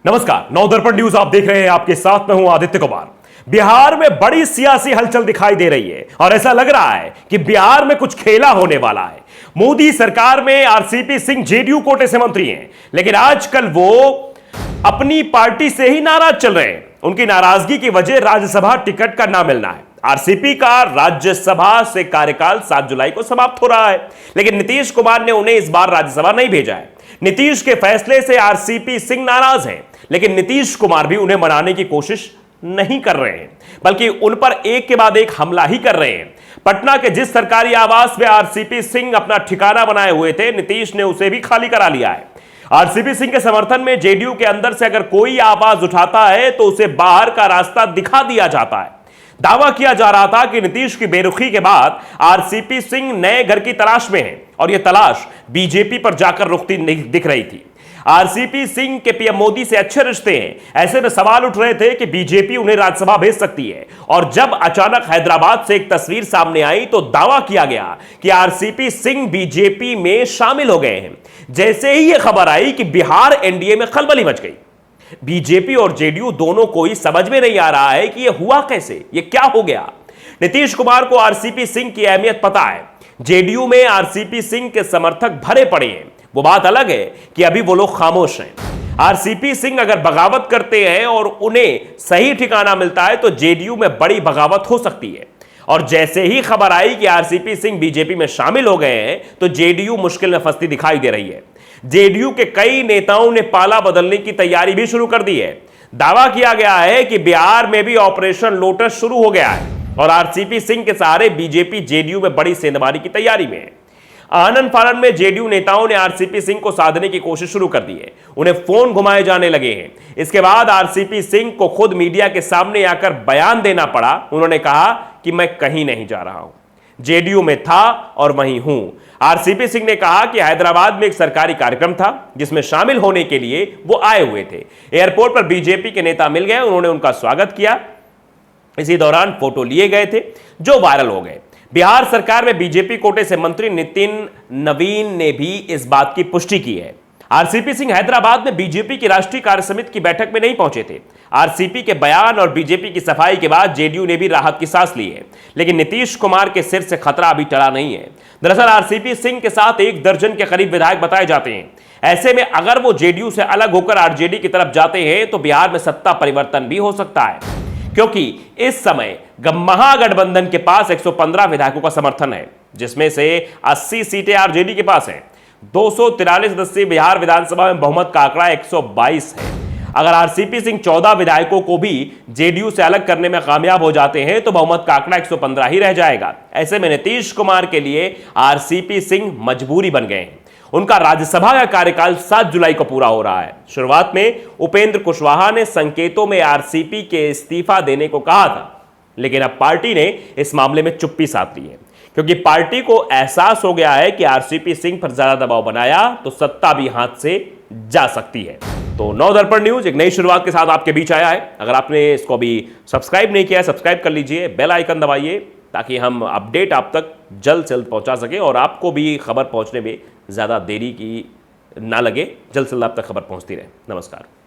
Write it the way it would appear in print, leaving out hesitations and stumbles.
नमस्कार, नवदर्पण न्यूज आप देख रहे हैं। आपके साथ में हूं आदित्य कुमार। बिहार में बड़ी सियासी हलचल दिखाई दे रही है और ऐसा लग रहा है कि बिहार में कुछ खेला होने वाला है। मोदी सरकार में आरसीपी सिंह जेडीयू कोटे से मंत्री हैं, लेकिन आजकल वो अपनी पार्टी से ही नाराज चल रहे हैं। उनकी नाराजगी की वजह राज्यसभा टिकट का ना मिलना है। आरसीपी का राज्यसभा से कार्यकाल 7 जुलाई को समाप्त हो रहा है, लेकिन नीतीश कुमार ने उन्हें इस बार राज्यसभा नहीं भेजा है। नीतीश के फैसले से आरसीपी सिंह नाराज हैं, लेकिन नीतीश कुमार भी उन्हें मनाने की कोशिश नहीं कर रहे हैं, बल्कि उन पर एक के बाद एक हमला ही कर रहे हैं। पटना के जिस सरकारी आवास में आरसीपी सिंह अपना ठिकाना बनाए हुए थे, नीतीश ने उसे भी खाली करा लिया है। आरसीपी सिंह के समर्थन में जेडीयू के अंदर से अगर कोई आवाज उठाता है तो उसे बाहर का रास्ता दिखा दिया जाता है। दावा किया जा रहा था कि नीतीश की बेरुखी के बाद आरसीपी सिंह नए घर की तलाश में है और यह तलाश बीजेपी पर जाकर रुकती दिख रही थी। आरसीपी सिंह के पीएम मोदी से अच्छे रिश्ते हैं, ऐसे में सवाल उठ रहे थे कि बीजेपी उन्हें राज्यसभा भेज सकती है। और जब अचानक हैदराबाद से एक तस्वीर सामने आई तो दावा किया गया कि आरसीपी सिंह बीजेपी में शामिल हो गए हैं। जैसे ही यह खबर आई कि बिहार एनडीए में खलबली मच गई। बीजेपी और जेडीयू दोनों को ही समझ में नहीं आ रहा है कि यह हुआ कैसे, यह क्या हो गया। नीतीश कुमार को आरसीपी सिंह की अहमियत पता है। जेडीयू में आरसीपी सिंह के समर्थक भरे पड़े हैं। वो बात अलग है कि अभी वो लोग खामोश हैं। आरसीपी सिंह अगर बगावत करते हैं और उन्हें सही ठिकाना मिलता है तो जेडीयू में बड़ी बगावत हो सकती है। और जैसे ही खबर आई कि आरसीपी सिंह बीजेपी में शामिल हो गए हैं तो जेडीयू मुश्किल में फंसती दिखाई दे रही है। जेडीयू के कई नेताओं ने पाला बदलने की तैयारी भी शुरू कर दी है। दावा किया गया है कि बिहार में भी ऑपरेशन लोटस शुरू हो गया है और आरसीपी सिंह के सहारे बीजेपी जेडीयू में बड़ी सेंधमारी की तैयारी में है। आनंद फानन में जेडीयू नेताओं ने आरसीपी सिंह को साधने की कोशिश शुरू कर दी है। उन्हें फोन घुमाए जाने लगे हैं। इसके बाद आरसीपी सिंह को खुद मीडिया के सामने आकर बयान देना पड़ा। उन्होंने कहा कि मैं कहीं नहीं जा रहा हूं, जेडीयू में था और वहीं हूं। आरसीपी सिंह ने कहा कि हैदराबाद में एक सरकारी कार्यक्रम था जिसमें शामिल होने के लिए वो आए हुए थे। एयरपोर्ट पर बीजेपी के नेता मिल गए, उन्होंने उनका स्वागत किया। इसी दौरान फोटो लिए गए थे जो वायरल हो गए। बिहार सरकार में बीजेपी कोटे से मंत्री नितिन नवीन ने भी इस बात की पुष्टि की है। आरसीपी सिंह हैदराबाद में बीजेपी की राष्ट्रीय कार्यसमिति की बैठक में नहीं पहुंचे थे। आरसीपी के बयान और बीजेपी की सफाई के बाद जेडीयू ने भी राहत की सांस ली है, लेकिन नीतीश कुमार के सिर से खतरा अभी टला नहीं है। दरअसल आरसीपी सिंह के साथ 1 दर्जन के करीब विधायक बताए जाते हैं। ऐसे में अगर वो जेडीयू से अलग होकर आरजेडी की तरफ जाते हैं तो बिहार में सत्ता परिवर्तन भी हो सकता है, क्योंकि इस समय महागठबंधन के पास 115 विधायकों का समर्थन है, जिसमें से 80 सीटें आरजेडी के पास हैं। 243 सदस्यीय बिहार विधानसभा में बहुमत का आंकड़ा 122 है। अगर आरसीपी सिंह 14 विधायकों को भी जेडीयू से अलग करने में कामयाब हो जाते हैं तो बहुमत का आंकड़ा 115 ही रह जाएगा। ऐसे में नीतीश कुमार के लिए आरसीपी सिंह मजबूरी बन गए हैं। उनका राज्यसभा का कार्यकाल 7 जुलाई को पूरा हो रहा है। शुरुआत में उपेंद्र कुशवाहा ने संकेतों में आरसीपी के इस्तीफा देने को कहा था, लेकिन अब पार्टी ने इस मामले में चुप्पी साध ली है, क्योंकि पार्टी को एहसास हो गया है कि आरसीपी सिंह पर ज्यादा दबाव बनाया तो सत्ता भी हाथ से जा सकती है। तो नवदर्पण न्यूज एक नई शुरुआत के साथ आपके बीच आया है। अगर आपने इसको अभी सब्सक्राइब नहीं किया है, सब्सक्राइब कर लीजिए, बेल आइकन दबाइए, ताकि हम अपडेट आप तक जल्द से जल्द पहुंचा सके और आपको भी खबर पहुंचने में ज़्यादा देरी की ना लगे, जल्द से जल्द आप तक खबर पहुंचती रहे। नमस्कार।